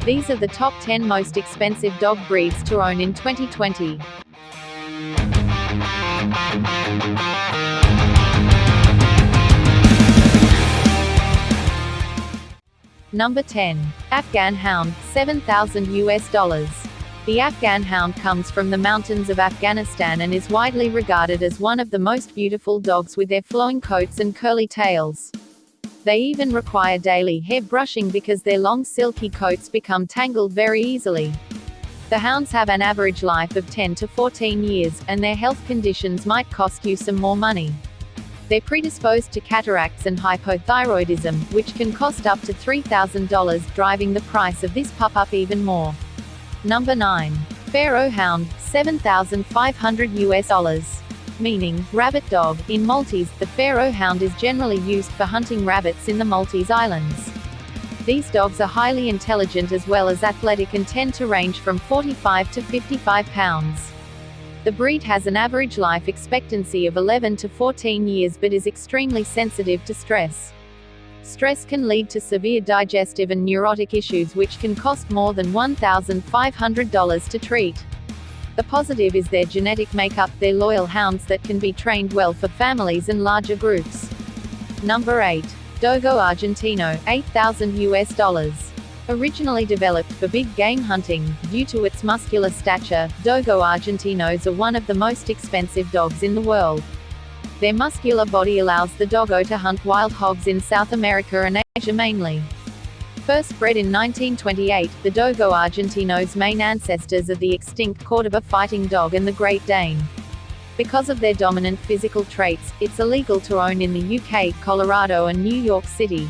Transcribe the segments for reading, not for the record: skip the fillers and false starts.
These are the top 10 most expensive dog breeds to own in 2020. Number 10. Afghan Hound, $7,000 US. The Afghan Hound comes from the mountains of Afghanistan and is widely regarded as one of the most beautiful dogs with their flowing coats and curly tails. They even require daily hair brushing because their long silky coats become tangled very easily. The hounds have an average life of 10 to 14 years, and their health conditions might cost you some more money. They're predisposed to cataracts and hypothyroidism, which can cost up to $3,000, driving the price of this pup up even more. Number 9. Pharaoh Hound, $7,500 US. Meaning, rabbit dog. In Maltese, the Pharaoh Hound is generally used for hunting rabbits in the Maltese Islands. These dogs are highly intelligent as well as athletic and tend to range from 45 to 55 pounds. The breed has an average life expectancy of 11 to 14 years but is extremely sensitive to stress. Stress can lead to severe digestive and neurotic issues which can cost more than $1,500 to treat. The positive is their genetic makeup. They're loyal hounds that can be trained well for families and larger groups. Number 8. Dogo Argentino, $8,000 US. Originally developed for big game hunting, due to its muscular stature, Dogo Argentinos are one of the most expensive dogs in the world. Their muscular body allows the doggo to hunt wild hogs in South America and Asia mainly. First bred in 1928, the Dogo Argentino's main ancestors are the extinct Cordoba fighting dog and the Great Dane. Because of their dominant physical traits, it's illegal to own in the UK, Colorado and New York City.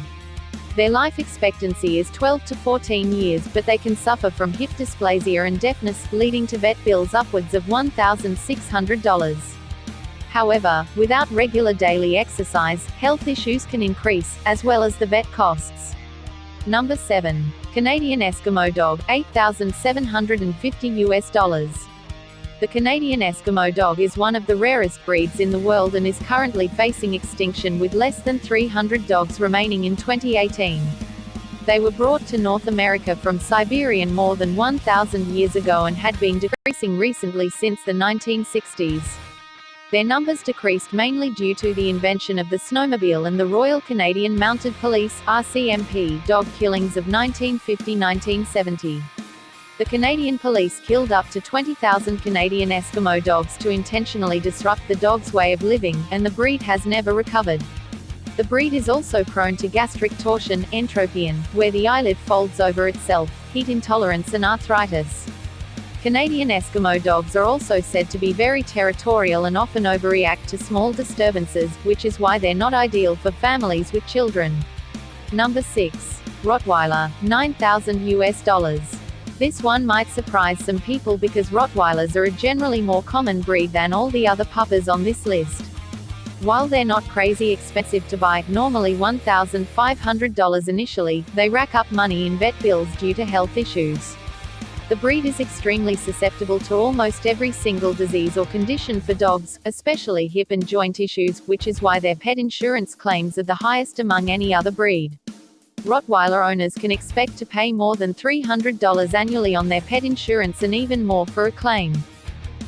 Their life expectancy is 12 to 14 years, but they can suffer from hip dysplasia and deafness, leading to vet bills upwards of $1,600. However, without regular daily exercise, health issues can increase, as well as the vet costs. Number 7. Canadian Eskimo Dog, $8,750 US. The Canadian Eskimo Dog is one of the rarest breeds in the world and is currently facing extinction with less than 300 dogs remaining in 2018. They were brought to North America from Siberia more than 1,000 years ago and had been decreasing recently since the 1960s. Their numbers decreased mainly due to the invention of the snowmobile and the Royal Canadian Mounted Police (RCMP) dog killings of 1950-1970. The Canadian Police killed up to 20,000 Canadian Eskimo dogs to intentionally disrupt the dog's way of living, and the breed has never recovered. The breed is also prone to gastric torsion, entropion, where the eyelid folds over itself, heat intolerance and arthritis. Canadian Eskimo dogs are also said to be very territorial and often overreact to small disturbances, which is why they're not ideal for families with children. Number 6. Rottweiler, $9,000 US. This one might surprise some people because Rottweilers are a generally more common breed than all the other puppies on this list. While they're not crazy expensive to buy, normally $1,500 initially, they rack up money in vet bills due to health issues. The breed is extremely susceptible to almost every single disease or condition for dogs, especially hip and joint issues, which is why their pet insurance claims are the highest among any other breed. Rottweiler owners can expect to pay more than $300 annually on their pet insurance and even more for a claim.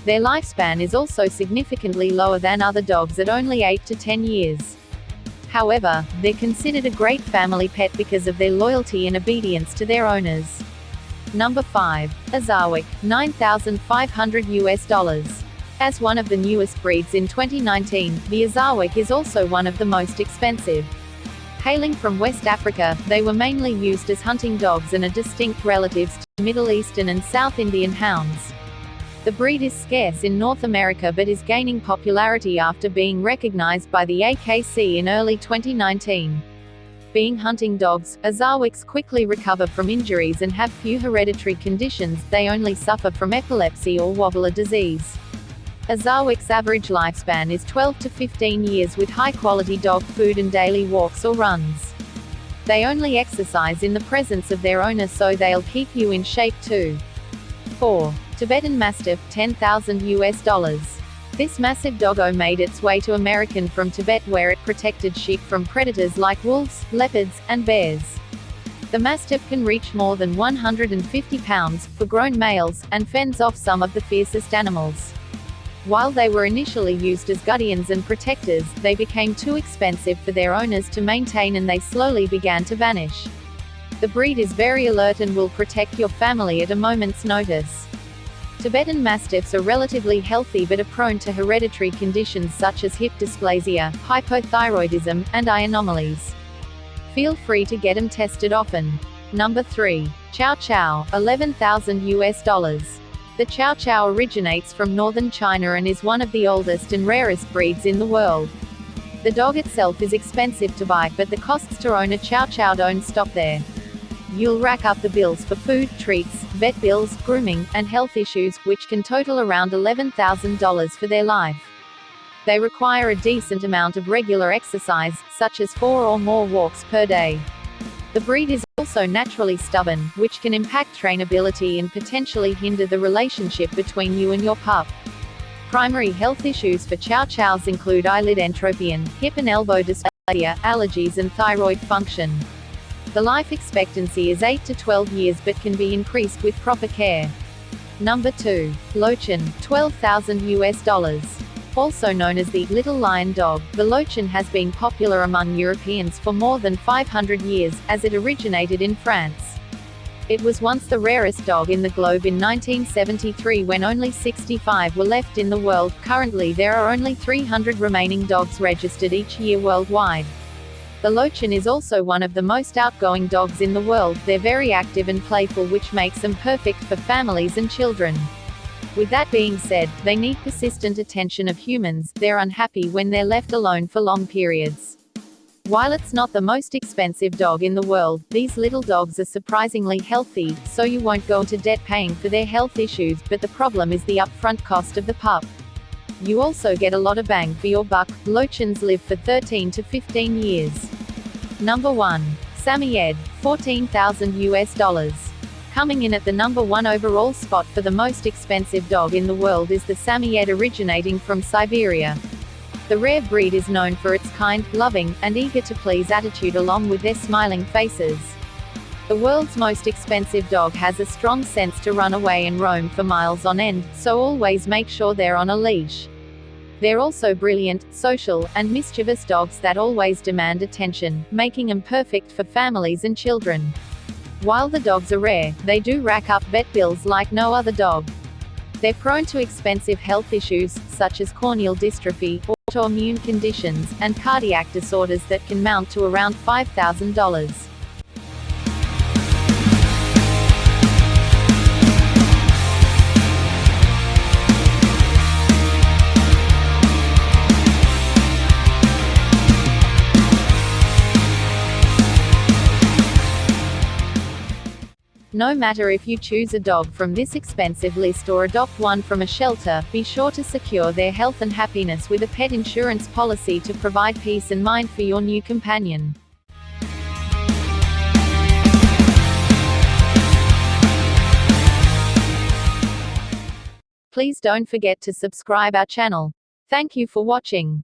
Their lifespan is also significantly lower than other dogs at only 8 to 10 years. However, they're considered a great family pet because of their loyalty and obedience to their owners. Number 5. Azawakh, $9,500 US. As one of the newest breeds in 2019, the Azawakh is also one of the most expensive. Hailing from West Africa, they were mainly used as hunting dogs and are distinct relatives to Middle Eastern and South Indian hounds. The breed is scarce in North America but is gaining popularity after being recognized by the AKC in early 2019. Being hunting dogs, Azawakhs quickly recover from injuries and have few hereditary conditions. They only suffer from epilepsy or wobbler disease. Azawakh's average lifespan is 12 to 15 years with high-quality dog food and daily walks or runs. They only exercise in the presence of their owner, so they'll keep you in shape too. 4. Tibetan Mastiff, $10,000 US. This massive doggo made its way to America from Tibet where it protected sheep from predators like wolves, leopards, and bears. The Mastiff can reach more than 150 pounds, for grown males, and fends off some of the fiercest animals. While they were initially used as guardians and protectors, they became too expensive for their owners to maintain and they slowly began to vanish. The breed is very alert and will protect your family at a moment's notice. Tibetan Mastiffs are relatively healthy but are prone to hereditary conditions such as hip dysplasia, hypothyroidism, and eye anomalies. Feel free to get them tested often. Number 3. Chow Chow, $11,000. The Chow Chow originates from northern China and is one of the oldest and rarest breeds in the world. The dog itself is expensive to buy, but the costs to own a Chow Chow don't stop there. You'll rack up the bills for food, treats, vet bills, grooming, and health issues, which can total around $11,000 for their life. They require a decent amount of regular exercise, such as 4 or more walks per day. The breed is also naturally stubborn, which can impact trainability and potentially hinder the relationship between you and your pup. Primary health issues for Chow Chows include eyelid entropion, hip and elbow dysplasia, allergies and thyroid function. The life expectancy is 8 to 12 years but can be increased with proper care. Number 2. Löwchen, $12,000. Also known as the Little Lion Dog, the Löwchen has been popular among Europeans for more than 500 years, as it originated in France. It was once the rarest dog in the globe in 1973 when only 65 were left in the world. Currently there are only 300 remaining dogs registered each year worldwide. The Löwchen is also one of the most outgoing dogs in the world. They're very active and playful, which makes them perfect for families and children. With that being said, they need persistent attention of humans. They're unhappy when they're left alone for long periods. While it's not the most expensive dog in the world, these little dogs are surprisingly healthy, so you won't go into debt paying for their health issues, but the problem is the upfront cost of the pup. You also get a lot of bang for your buck. Löwchens live for 13 to 15 years. Number 1. Samoyed, $14,000. Coming in at the number 1 overall spot for the most expensive dog in the world is the Samoyed, originating from Siberia. The rare breed is known for its kind, loving, and eager-to-please attitude along with their smiling faces. The world's most expensive dog has a strong sense to run away and roam for miles on end, so always make sure they're on a leash. They're also brilliant, social, and mischievous dogs that always demand attention, making them perfect for families and children. While the dogs are rare, they do rack up vet bills like no other dog. They're prone to expensive health issues, such as corneal dystrophy, autoimmune conditions, and cardiac disorders that can mount to around $5,000. No matter if you choose a dog from this expensive list or adopt one from a shelter, be sure to secure their health and happiness with a pet insurance policy to provide peace and mind for your new companion. Please don't forget to subscribe our channel. Thank you for watching.